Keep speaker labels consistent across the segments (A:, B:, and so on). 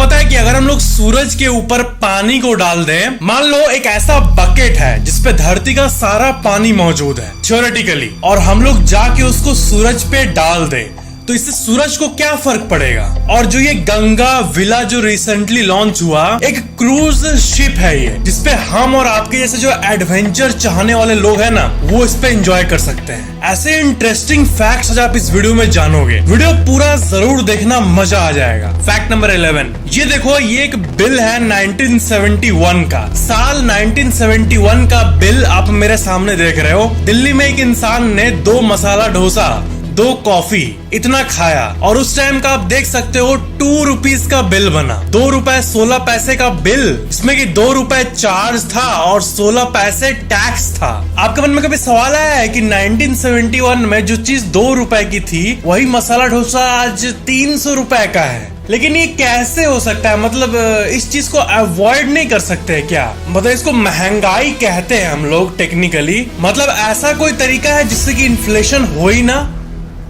A: पता है कि अगर हम लोग सूरज के ऊपर पानी को डाल दें, मान लो एक ऐसा बकेट है जिसपे धरती का सारा पानी मौजूद है थ्योरेटिकली, और हम लोग जाके उसको सूरज पे डाल दें, तो इससे सूरज को क्या फर्क पड़ेगा। और जो ये गंगा विला जो रिसेंटली लॉन्च हुआ, एक क्रूज शिप है ये, जिसपे हम और आपके जैसे जो एडवेंचर चाहने वाले लोग हैं ना, वो इस पे एंजॉय कर सकते हैं। ऐसे इंटरेस्टिंग फैक्ट्स आज आप इस वीडियो में जानोगे। वीडियो पूरा जरूर देखना, मजा आ जाएगा। फैक्ट नंबर 11, ये देखो, ये एक बिल है 1971 का। साल 1971 का बिल आप मेरे सामने देख रहे हो। दिल्ली में एक इंसान ने 2 मसाला डोसा, 2 कॉफी इतना खाया, और उस टाइम का आप देख सकते हो 2 रुपीज का बिल बना। 2 रुपए 16 पैसे का बिल, इसमें कि 2 रुपए चार्ज था और 16 पैसे टैक्स था। आपके मन में कभी सवाल आया है कि 1971 में जो चीज 2 रुपए की थी, वही मसाला डोसा आज 300 रुपए का है। लेकिन ये कैसे हो सकता है? मतलब इस चीज को अवॉइड नहीं कर सकते क्या? मतलब इसको महंगाई कहते हैं हम लोग टेक्निकली। मतलब ऐसा कोई तरीका है जिससे कि इन्फ्लेशन हो ही ना?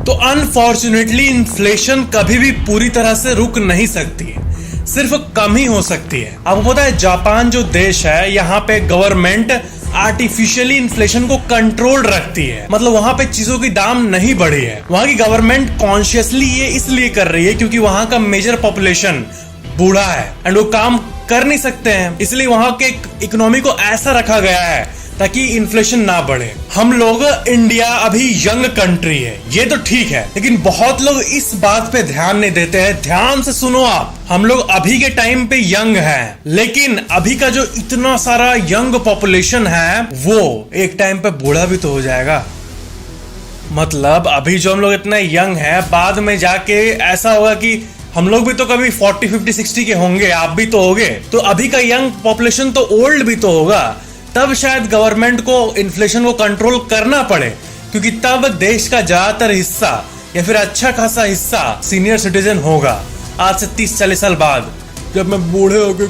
A: तो अनफॉर्चुनेटली इन्फ्लेशन कभी भी पूरी तरह से रुक नहीं सकती है, सिर्फ कम ही हो सकती है। आपको पता है जापान जो देश है, यहाँ पे गवर्नमेंट आर्टिफिशियली इन्फ्लेशन को कंट्रोल रखती है। मतलब वहां पे चीजों की दाम नहीं बढ़ी है। वहां की गवर्नमेंट कॉन्शियसली ये इसलिए कर रही है क्योंकि वहां का मेजर पॉपुलेशन बूढ़ा है एंड वो काम कर नहीं सकते हैं, इसलिए वहां के इकोनॉमी को ऐसा रखा गया है ताकि इन्फ्लेशन ना बढ़े। हम लोग इंडिया अभी यंग कंट्री है, ये तो ठीक है, लेकिन बहुत लोग इस बात पे ध्यान नहीं देते हैं। ध्यान से सुनो आप, हम लोग अभी के टाइम पे यंग हैं, लेकिन अभी का जो इतना सारा यंग पॉपुलेशन है, वो एक टाइम पे बूढ़ा भी तो हो जाएगा। मतलब अभी जो हम लोग इतना यंग है, बाद में जाके ऐसा होगा कि हम लोग भी तो कभी 40, 50, 60 के होंगे, आप भी तो होगे। तो अभी का यंग पॉपुलेशन तो ओल्ड भी तो होगा। तब शायद गवर्नमेंट को इन्फ्लेशन को कंट्रोल करना पड़े, क्योंकि तब देश का ज्यादातर हिस्सा या फिर अच्छा खासा हिस्सा सीनियर सिटीजन होगा। आज से 30-40 साल बाद जब मैं बूढ़े हो गए,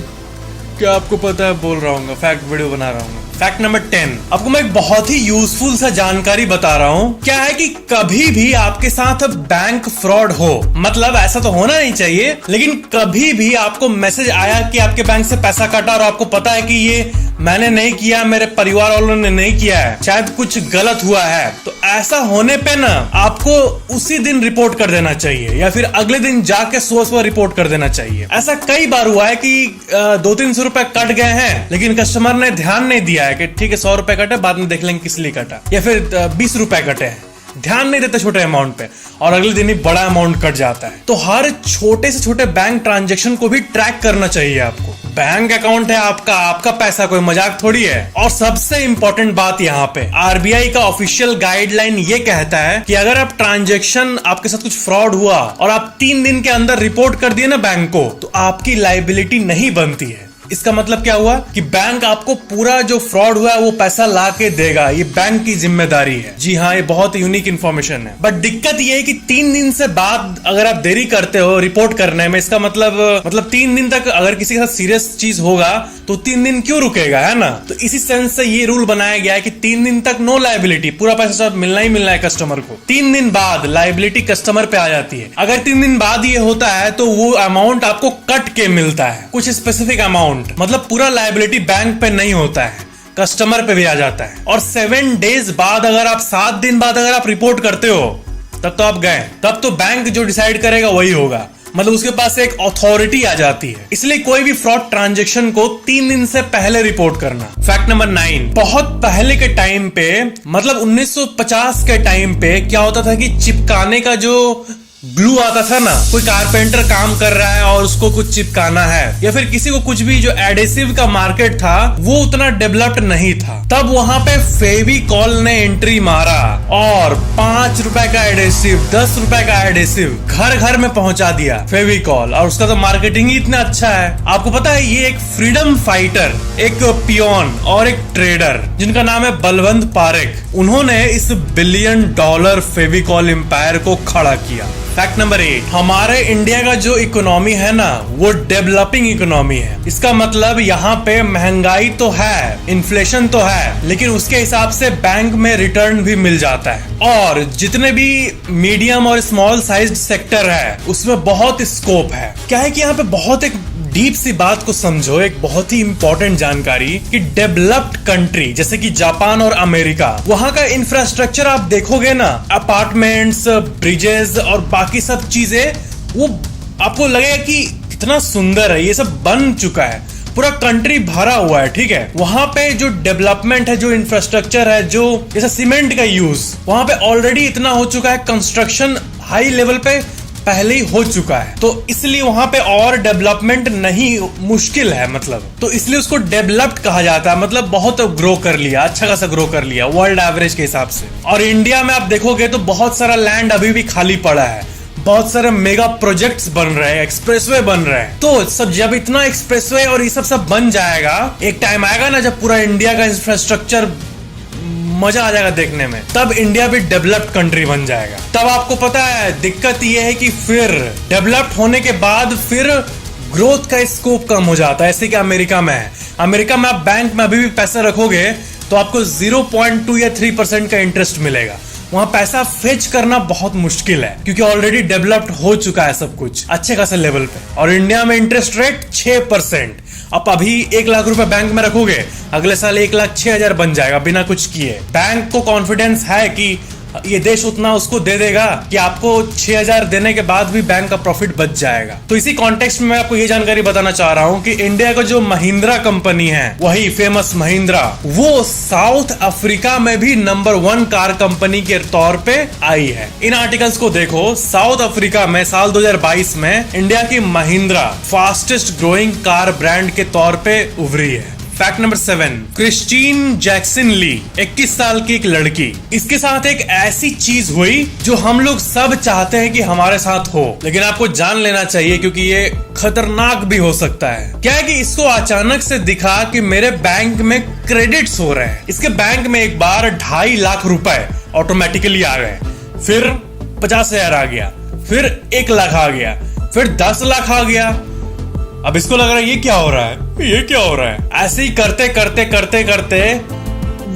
A: क्या आपको पता है बोल रहा हूँ, फैक्ट वीडियो बना रहा हूँ। फैक्ट नंबर 10, आपको मैं एक बहुत ही यूजफुल सा जानकारी बता रहा हूँ। क्या है कि कभी भी आपके साथ बैंक फ्रॉड हो, मतलब ऐसा तो होना नहीं चाहिए, लेकिन कभी भी आपको मैसेज आया कि आपके बैंक से पैसा कटा और आपको पता है कि ये मैंने नहीं किया, मेरे परिवार वालों ने नहीं किया है, शायद कुछ गलत हुआ है, तो ऐसा होने पे ना आपको उसी दिन रिपोर्ट कर देना चाहिए या फिर अगले दिन जाके सुबह रिपोर्ट कर देना चाहिए। ऐसा कई बार हुआ है कि 200-300 रुपए कट गए हैं, लेकिन कस्टमर ने ध्यान नहीं दिया है कि ठीक है 100 रुपए कटे, बाद में देख लेंगे किस लिए कटा, या फिर 20 रुपए कटे हैं, ध्यान नहीं देते छोटे अमाउंट पे, और अगले दिन ही बड़ा अमाउंट कट जाता है। तो हर छोटे से छोटे बैंक ट्रांजैक्शन को भी ट्रैक करना चाहिए आपको। बैंक अकाउंट है आपका, आपका पैसा कोई मजाक थोड़ी है। और सबसे इंपॉर्टेंट बात यहाँ पे, आरबीआई का ऑफिशियल गाइडलाइन ये कहता है कि अगर आप ट्रांजैक्शन, आपके साथ कुछ फ्रॉड हुआ और आप 3 दिन के अंदर रिपोर्ट कर दिए ना बैंक को, तो आपकी लायबिलिटी नहीं बनती है। इसका मतलब क्या हुआ कि बैंक आपको पूरा जो फ्रॉड हुआ है वो पैसा ला के देगा, ये बैंक की जिम्मेदारी है। जी हाँ, ये बहुत यूनिक इन्फॉर्मेशन है। बट दिक्कत ये है कि 3 दिन से बाद अगर आप देरी करते हो रिपोर्ट करने में, इसका मतलब 3 दिन तक अगर किसी के साथ सीरियस चीज होगा तो 3 दिन क्यों रुकेगा, है ना? तो इसी सेंस से ये रूल बनाया गया है कि 3 दिन तक नो लायबिलिटी, पूरा पैसा सब मिलना ही मिलना है कस्टमर को। 3 दिन बाद लायबिलिटी कस्टमर पे आ जाती है। अगर 3 दिन बाद ये होता है तो वो अमाउंट आपको कट के मिलता है, कुछ स्पेसिफिक अमाउंट, मतलब पूरा लायबिलिटी बैंक पे नहीं होता है, कस्टमर पे भी आ जाता है। और 7 डेज बाद, अगर आप 7 दिन बाद अगर आप रिपोर्ट करते हो, तब तो आप गए, तब तो बैंक जो डिसाइड करेगा वही होगा। मतलब उसके पास एक अथॉरिटी आ जाती है। इसलिए कोई भी फ्रॉड ट्रांजैक्शन को 3 दिन से पहले रिपोर्ट करना। फैक्ट नंबर 9, बहुत पहले के टाइम पे, मतलब 1950 के टाइम पे क्या होता था कि चिपकाने का जो ग्लू आता था ना, कोई कारपेंटर काम कर रहा है और उसको कुछ चिपकाना है, या फिर किसी को कुछ भी, जो एडेसिव का मार्केट था वो उतना डेवलप्ड नहीं था। तब वहां पे फेविकॉल ने एंट्री मारा और 5 रुपए का एडेसिव, 10 रुपए का एडेसिव घर घर में पहुंचा दिया फेविकॉल, और उसका तो मार्केटिंग ही इतना अच्छा है। आपको पता है ये एक फ्रीडम फाइटर, एक पियोन और एक ट्रेडर जिनका नाम है बलवंत पारेख, उन्होंने इस $1 बिलियन फेविकॉल एम्पायर को खड़ा किया। फैक्ट नंबर 8, हमारे इंडिया का जो इकोनॉमी है ना वो डेवलपिंग इकोनॉमी है। इसका मतलब यहाँ पे महंगाई तो है, इन्फ्लेशन तो है, लेकिन उसके हिसाब से बैंक में रिटर्न भी मिल जाता है। और जितने भी मीडियम और स्मॉल साइज्ड सेक्टर है उसमें बहुत स्कोप है। क्या है कि यहाँ पे बहुत एक डीप सी बात को समझो, एक बहुत ही इंपॉर्टेंट जानकारी कि डेवलप्ड कंट्री जैसे कि जापान और अमेरिका, वहां का इंफ्रास्ट्रक्चर आप देखोगे ना, अपार्टमेंट्स, ब्रिजेस और बाकी सब चीजें, वो आपको लगेगा कि कितना सुंदर है, ये सब बन चुका है, पूरा कंट्री भरा हुआ है। ठीक है, वहां पे जो डेवलपमेंट है, जो इंफ्रास्ट्रक्चर है, जो जैसे सीमेंट का यूज वहां पे ऑलरेडी इतना हो चुका है, कंस्ट्रक्शन हाई लेवल पे पहले ही हो चुका है, तो इसलिए वहां पे और डेवलपमेंट नहीं मुश्किल है, मतलब तो इसलिए उसको डेवलप्ड कहा जाता है। मतलब बहुत ग्रो कर लिया, अच्छा खासा ग्रो कर लिया वर्ल्ड एवरेज के हिसाब से। और इंडिया में आप देखोगे तो बहुत सारा लैंड अभी भी खाली पड़ा है, बहुत सारे मेगा प्रोजेक्ट्स बन रहे हैं, एक्सप्रेसवे बन रहे हैं। तो सब जब इतना एक्सप्रेसवे और ये सब बन जाएगा, एक टाइम आएगा ना जब पूरा इंडिया का इंफ्रास्ट्रक्चर मजा आ जाएगा देखने में, तब इंडिया भी डेवलप्ड कंट्री बन जाएगा। तब आपको पता है दिक्कत ये है कि फिर डेवलप्ड होने के बाद फिर ग्रोथ का स्कोप कम हो जाता है, ऐसे कि अमेरिका में है। अमेरिका में आप बैंक में अभी भी पैसा रखोगे तो आपको 0.2 या 3% का इंटरेस्ट मिलेगा। वहां पैसा फेच करना बहुत मुश्किल है क्योंकि ऑलरेडी डेवलप्ड हो चुका है सब कुछ अच्छे खासे लेवल पे। और इंडिया में इंटरेस्ट रेट 6%। आप अभी 1 लाख रुपए बैंक में रखोगे, अगले साल 1,06,000 बन जाएगा बिना कुछ किए। बैंक को कॉन्फिडेंस है कि ये देश उतना उसको दे देगा कि आपको 6,000 देने के बाद भी बैंक का प्रॉफिट बच जाएगा। तो इसी कॉन्टेक्स्ट में मैं आपको ये जानकारी बताना चाह रहा हूँ कि इंडिया का जो महिंद्रा कंपनी है, वही फेमस महिंद्रा, वो साउथ अफ्रीका में भी नंबर 1 कार कंपनी के तौर पे आई है। इन आर्टिकल्स को देखो, साउथ अफ्रीका में साल 2022 में इंडिया की Mahindra fastest growing car brand के तौर पे उभरी है। फैक्ट नंबर 7, क्रिस्टीन जैक्सन ली 21 साल की एक लड़की, इसके साथ एक ऐसी चीज हुई जो हम लोग सब चाहते हैं कि हमारे साथ हो, लेकिन आपको जान लेना चाहिए क्योंकि ये खतरनाक भी हो सकता है। क्या है कि इसको अचानक से दिखा कि मेरे बैंक में क्रेडिट्स हो रहे हैं। इसके बैंक में एक बार 2.5 लाख रुपए ऑटोमेटिकली आ गए, फिर 50,000 आ गया, फिर 1 लाख आ गया, फिर 10 लाख आ गया। अब इसको लग रहा है ये क्या हो रहा है, ये क्या हो रहा है। ऐसे ही करते करते करते करते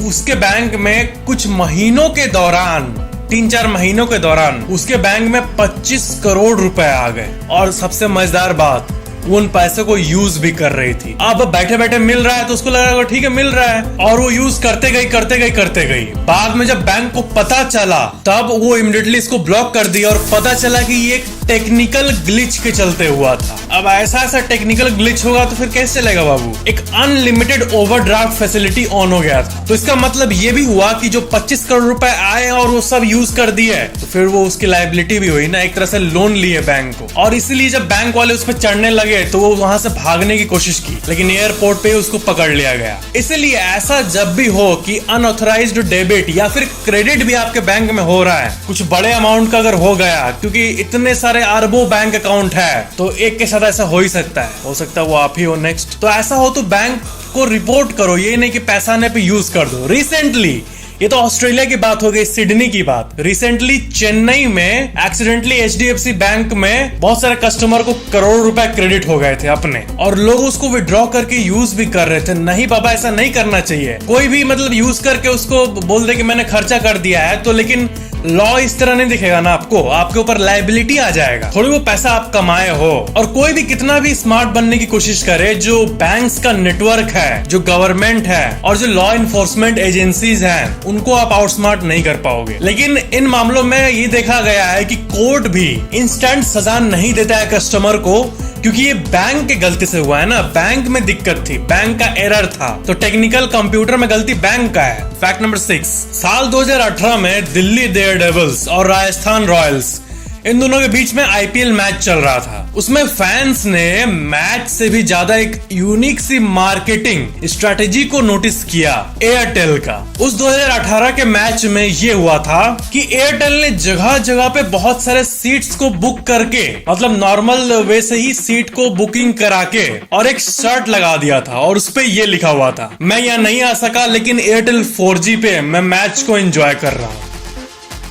A: उसके बैंक में कुछ महीनों के दौरान, 3-4 महीनों के दौरान उसके बैंक में 25 करोड़ रुपए आ गए। और सबसे मजेदार बात, वो उन पैसों को यूज भी कर रही थी। अब बैठे बैठे मिल रहा है तो उसको लग रहा है ठीक है मिल रहा है, और वो यूज करते गई करते गई करते गई। बाद में जब बैंक को पता चला तब वो इमीडिएटली इसको ब्लॉक कर दिया और पता चला कि ये एक टेक्निकल ग्लिच के चलते हुआ था। अब ऐसा टेक्निकल ग्लिच होगा तो फिर कैसे चलेगा बाबू। एक अनलिमिटेड ओवरड्राफ्ट फैसिलिटी ऑन हो गया था, तो इसका मतलब ये भी हुआ कि जो 25 करोड़ रुपए आए और वो सब यूज कर दिए, तो फिर वो उसकी लायबिलिटी भी हुई ना, एक तरह से लोन लिए बैंक को। और इसलिए जब बैंक वाले उस पर चढ़ने लगे तो वो वहां से भागने की कोशिश की, लेकिन एयरपोर्ट पे उसको पकड़ लिया गया। इसलिए ऐसा जब भी हो कि अनऑथराइज्ड डेबिट या फिर क्रेडिट भी आपके बैंक में हो रहा है, कुछ बड़े अमाउंट का अगर हो गया, क्योंकि इतने सारे अरबों बैंक अकाउंट है, तो एक के साथ ऐसा हो ही सकता है, हो सकता है वो आप ही हो नेक्स्ट। तो ऐसा हो तो बैंक को रिपोर्ट करो, ये नहीं कि पैसा आने पे यूज कर दो। रिसेंटली, ये तो ऑस्ट्रेलिया की बात हो गई, सिडनी की बात, रिसेंटली चेन्नई में एक्सीडेंटली एचडीएफसी बैंक में बहुत सारे कस्टमर को करोड़ रुपए क्रेडिट हो गए थे अपने, और लोग उसको विड्रॉ करके यूज भी कर रहे थे। नहीं बाबा, ऐसा नहीं करना चाहिए। कोई भी मतलब यूज करके उसको बोल दे कि मैंने खर्चा कर दिया है, तो लेकिन लॉ इस तरह नहीं दिखेगा ना आपको, आपके ऊपर लायबिलिटी आ जाएगा। थोड़ी वो पैसा आप कमाए हो, और कोई भी कितना भी स्मार्ट बनने की कोशिश करे, जो बैंक्स का नेटवर्क है, जो गवर्नमेंट है और जो लॉ इन्फोर्समेंट एजेंसीज हैं, उनको आप आउटस्मार्ट नहीं कर पाओगे। लेकिन इन मामलों में ये देखा गया है कि कोर्ट भी इंस्टेंट सजा नहीं देता है कस्टमर को, क्योंकि ये बैंक के गलती से हुआ है ना, बैंक में दिक्कत थी, बैंक का एरर था, तो टेक्निकल कंप्यूटर में गलती बैंक का है। फैक्ट नंबर 6, साल 2018 में दिल्ली डेयरडेविल्स और राजस्थान रॉयल्स, इन दोनों के बीच में आईपीएल मैच चल रहा था। उसमें फैंस ने मैच से भी ज्यादा एक यूनिक सी मार्केटिंग स्ट्रेटेजी को नोटिस किया, एयरटेल का। उस 2018 के मैच में ये हुआ था कि एयरटेल ने जगह जगह पे बहुत सारे सीट्स को बुक करके, मतलब नॉर्मल वे से ही सीट को बुकिंग करा के, और एक शर्ट लगा दिया था और उस पे ये लिखा हुआ था, मैं यहाँ नहीं आ सका लेकिन एयरटेल 4G पे मैं मैच को एंजॉय कर रहा हूँ।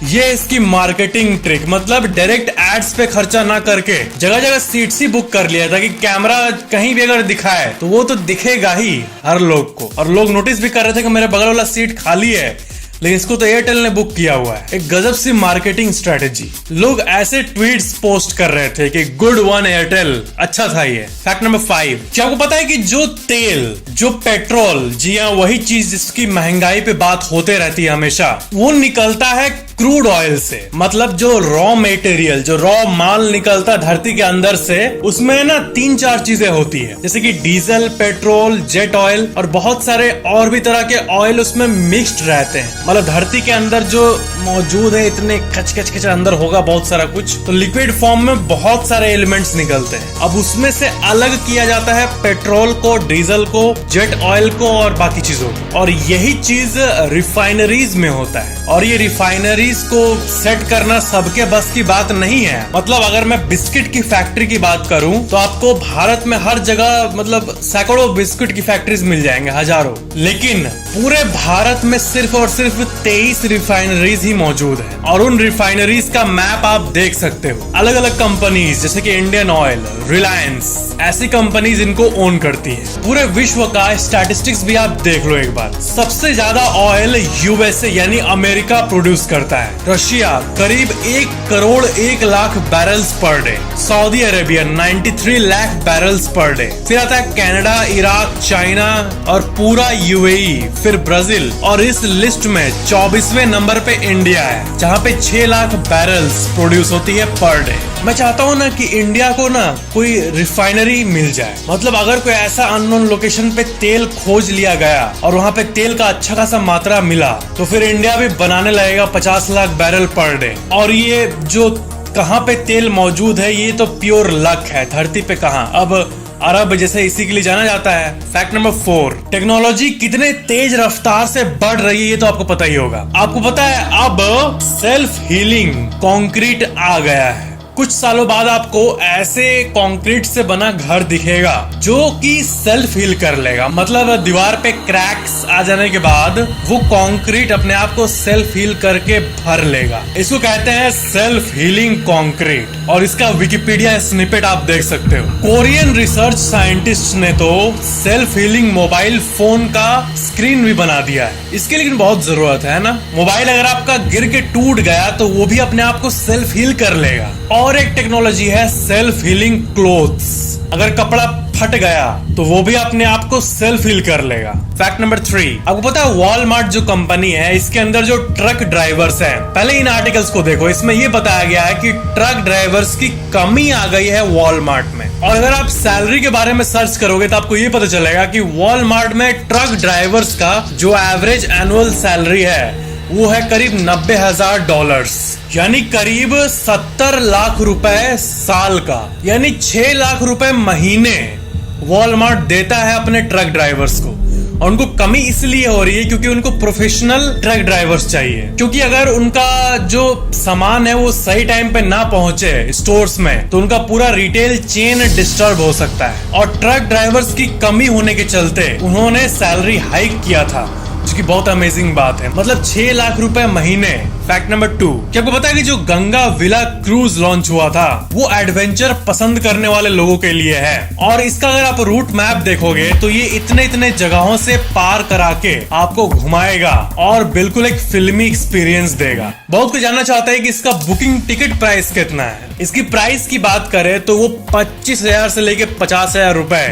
A: ये इसकी मार्केटिंग ट्रिक, मतलब डायरेक्ट एड्स पे खर्चा ना करके जगह जगह सीट्स ही बुक कर लिया, ताकि कैमरा कहीं भी अगर दिखाए तो वो तो दिखेगा ही हर लोग को। और लोग नोटिस भी कर रहे थे कि मेरे बगल वाला सीट खाली है, लेकिन इसको तो एयरटेल ने बुक किया हुआ है। एक गजब सी मार्केटिंग स्ट्रेटेजी। लोग ऐसे ट्वीट्स पोस्ट कर रहे थे कि गुड वन एयरटेल, अच्छा था ये। फैक्ट नंबर 5, क्या आपको पता है कि जो तेल, जो पेट्रोल, जी हाँ वही चीज जिसकी महंगाई पे बात होते रहती है हमेशा, वो निकलता है क्रूड ऑयल से। मतलब जो रॉ मटेरियल, जो रॉ माल निकलता है धरती के अंदर से, उसमें ना 3-4 चीजें होती है, जैसे कि डीजल, पेट्रोल, जेट ऑयल और बहुत सारे और भी तरह के ऑयल उसमें मिक्स्ड रहते हैं। मतलब धरती के अंदर जो मौजूद है, इतने खच अंदर होगा बहुत सारा कुछ, तो लिक्विड फॉर्म में बहुत सारे एलिमेंट्स निकलते हैं। अब उसमें से अलग किया जाता है पेट्रोल को, डीजल को, जेट ऑयल को और बाकी चीजों को, और यही चीज रिफाइनरीज में होता है। और ये रिफाइनरीज को सेट करना सबके बस की बात नहीं है। मतलब अगर मैं बिस्किट की फैक्ट्री की बात करूं तो आपको भारत में हर जगह मतलब सैकड़ों बिस्किट की फैक्ट्रीज मिल जाएंगे, हजारों। लेकिन पूरे भारत में सिर्फ और सिर्फ 23 रिफाइनरीज ही मौजूद है, और उन रिफाइनरीज का मैप आप देख सकते हो। अलग अलग कंपनीज जैसे कि इंडियन ऑयल, रिलायंस, ऐसी कंपनीज इनको ओन करती है। पूरे विश्व का स्टैटिस्टिक्स भी आप देख लो एक बार। सबसे ज्यादा ऑयल यूएसए यानी अमेरिका प्रोड्यूस करता है। रशिया करीब 1 crore 1 lakh barrels per day. Saudi Arabia 93 lakh barrels per day. फिर आता है कनाडा, इराक, चाइना और पूरा यूएई, फिर ब्राजील, और इस लिस्ट में 24वें नंबर पे इंडिया है, जहाँ पे 6 लाख बैरल्स प्रोड्यूस होती है पर डे। मैं चाहता हूँ ना कि इंडिया को ना कोई रिफाइनरी मिल जाए। मतलब अगर कोई ऐसा अननोन लोकेशन पे तेल खोज लिया गया और वहाँ पे तेल का अच्छा खासा मात्रा मिला, तो फिर इंडिया भी बनाने लगेगा 50 लाख बैरल पर डे। और ये जो कहाँ पे तेल मौजूद है, ये तो प्योर लक है, धरती पे कहाँ, अब अरब जैसे इसी के लिए जाना जाता है। फैक्ट नंबर 4, टेक्नोलॉजी कितने तेज रफ्तार से बढ़ रही है ये तो आपको पता ही होगा। आपको पता है अब सेल्फ हीलिंग कंक्रीट आ गया है। कुछ सालों बाद आपको ऐसे कंक्रीट से बना घर दिखेगा जो कि सेल्फ हील कर लेगा। मतलब दीवार पे क्रैक्स आ जाने के बाद वो कंक्रीट अपने आप को सेल्फ हील करके भर लेगा। इसको कहते हैं सेल्फ हीलिंग कंक्रीट, और इसका विकिपीडिया स्निपेट आप देख सकते हो। कोरियन रिसर्च साइंटिस्ट ने तो सेल्फ हीलिंग मोबाइल फोन का स्क्रीन भी बना दिया है। इसके लेकिन बहुत जरूरत है ना। मोबाइल अगर आपका गिर के टूट गया तो वो भी अपने आप को सेल्फ हील कर लेगा। और एक टेक्नोलॉजी है सेल्फ हीलिंग क्लोथ्स। अगर कपड़ा फट गया तो वो भी अपने आप को सेल्फ हील कर लेगा। फैक्ट नंबर 3, आपको पता है वॉलमार्ट जो कंपनी है, इसके अंदर जो ट्रक ड्राइवर्स हैं, पहले इन आर्टिकल्स को देखो, इसमें ये बताया गया है कि ट्रक ड्राइवर्स की कमी आ गई है वॉलमार्ट में। और अगर आप सैलरी के बारे में सर्च करोगे तो आपको ये पता चलेगा कि वॉलमार्ट में ट्रक ड्राइवर्स का जो एवरेज एनुअल सैलरी है वो है करीब $90,000, यानी करीब 70 लाख रुपए साल का, यानी 6 लाख रुपए महीने वॉलमार्ट देता है अपने ट्रक ड्राइवर्स को। और उनको कमी इसलिए हो रही है क्योंकि उनको प्रोफेशनल ट्रक ड्राइवर्स चाहिए। क्योंकि अगर उनका जो सामान है वो सही टाइम पे ना पहुंचे स्टोर्स में तो उनका पूरा रिटेल चेन डिस्टर्ब हो सकता है। और ट्रक ड्राइवर्स की कमी होने के चलते उन्होंने सैलरी हाइक किया था, जो कि बहुत अमेजिंग बात है। मतलब 6 लाख रुपए महीने। फैक्ट नंबर 2, क्या आपको पता है कि जो गंगा विला क्रूज लॉन्च हुआ था वो एडवेंचर पसंद करने वाले लोगों के लिए है। और इसका अगर आप रूट मैप देखोगे तो ये इतने जगहों से पार करा के आपको घुमाएगा और बिल्कुल एक फिल्मी एक्सपीरियंस देगा। बहुत कुछ जानना चाहता है कि इसका बुकिंग टिकट प्राइस कितना है। इसकी प्राइस की बात करें तो वो 25,000 से लेके 50,000 रुपए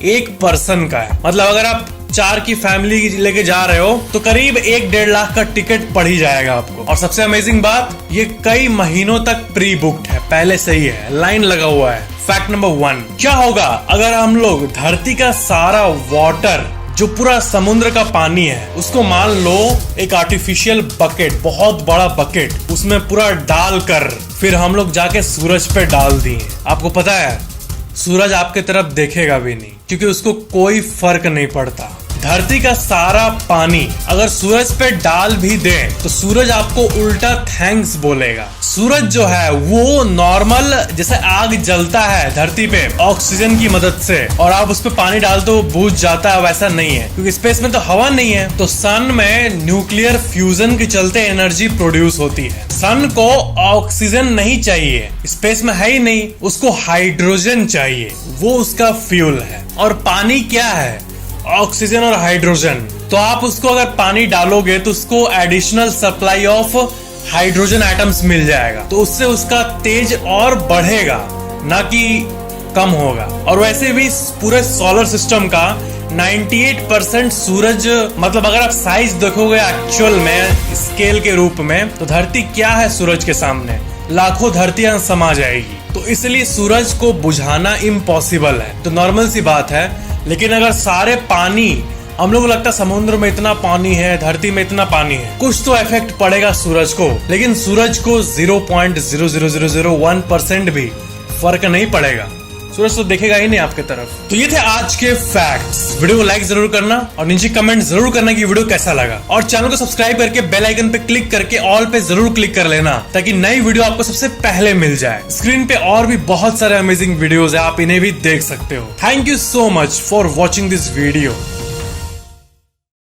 A: एक पर्सन का है। मतलब अगर आप 4 की फैमिली लेके जा रहे हो तो करीब 1-1.5 लाख का टिकट पड़ ही जाएगा आपको। और सबसे अमेजिंग बात, ये कई महीनों तक प्री बुक्ड है, पहले से ही है, लाइन लगा हुआ है। फैक्ट नंबर 1, क्या होगा अगर हम लोग धरती का सारा वाटर, जो पूरा समुद्र का पानी है, उसको मान लो एक आर्टिफिशियल बकेट, बहुत बड़ा बकेट, उसमें पूरा डाल कर फिर हम लोग जाके सूरज पे डाल दिए। आपको पता है सूरज आपके तरफ देखेगा भी नहीं, क्योंकि उसको कोई फर्क नहीं पड़ता। धरती का सारा पानी अगर सूरज पे डाल भी दें तो सूरज आपको उल्टा थैंक्स बोलेगा। सूरज जो है वो नॉर्मल जैसे आग जलता है धरती पे ऑक्सीजन की मदद से और आप उस पे पानी डाल तो बुझ जाता है, वैसा नहीं है क्योंकि स्पेस में तो हवा नहीं है। तो सन में न्यूक्लियर फ्यूजन के चलते एनर्जी प्रोड्यूस होती है। सन को ऑक्सीजन नहीं चाहिए, स्पेस में है ही नहीं, उसको हाइड्रोजन चाहिए, वो उसका फ्यूल है। और पानी क्या है? ऑक्सीजन और हाइड्रोजन। तो आप उसको अगर पानी डालोगे तो उसको additional supply of hydrogen atoms मिल जाएगा, तो उससे उसका तेज और बढ़ेगा, ना कि कम होगा। और वैसे भी पूरे सोलर सिस्टम का 98% सूरज, मतलब अगर आप साइज देखोगे एक्चुअल में स्केल के रूप में, तो धरती क्या है सूरज के सामने? लाखों धरतियां समा जाएगी। तो इसलिए सूरज को बुझाना इम्पॉसिबल है। तो नॉर्मल सी बात है। लेकिन अगर सारे पानी, हम लोग को लगता है समुद्र में इतना पानी है, धरती में इतना पानी है, कुछ तो इफेक्ट पड़ेगा सूरज को, लेकिन सूरज को 0.00001% भी फर्क नहीं पड़ेगा। सूरज तो देखेगा ही नहीं आपके तरफ। तो ये थे आज के फैक्ट्स। वीडियो को लाइक जरूर करना और नीचे कमेंट जरूर करना कि वीडियो कैसा लगा, और चैनल को सब्सक्राइब करके बेल आइकन पे क्लिक करके ऑल पे जरूर क्लिक कर लेना ताकि नई वीडियो आपको सबसे पहले मिल जाए। स्क्रीन पे और भी बहुत सारे अमेजिंग वीडियोस है, आप इन्हें भी देख सकते हो। Thank you so much for watching this video.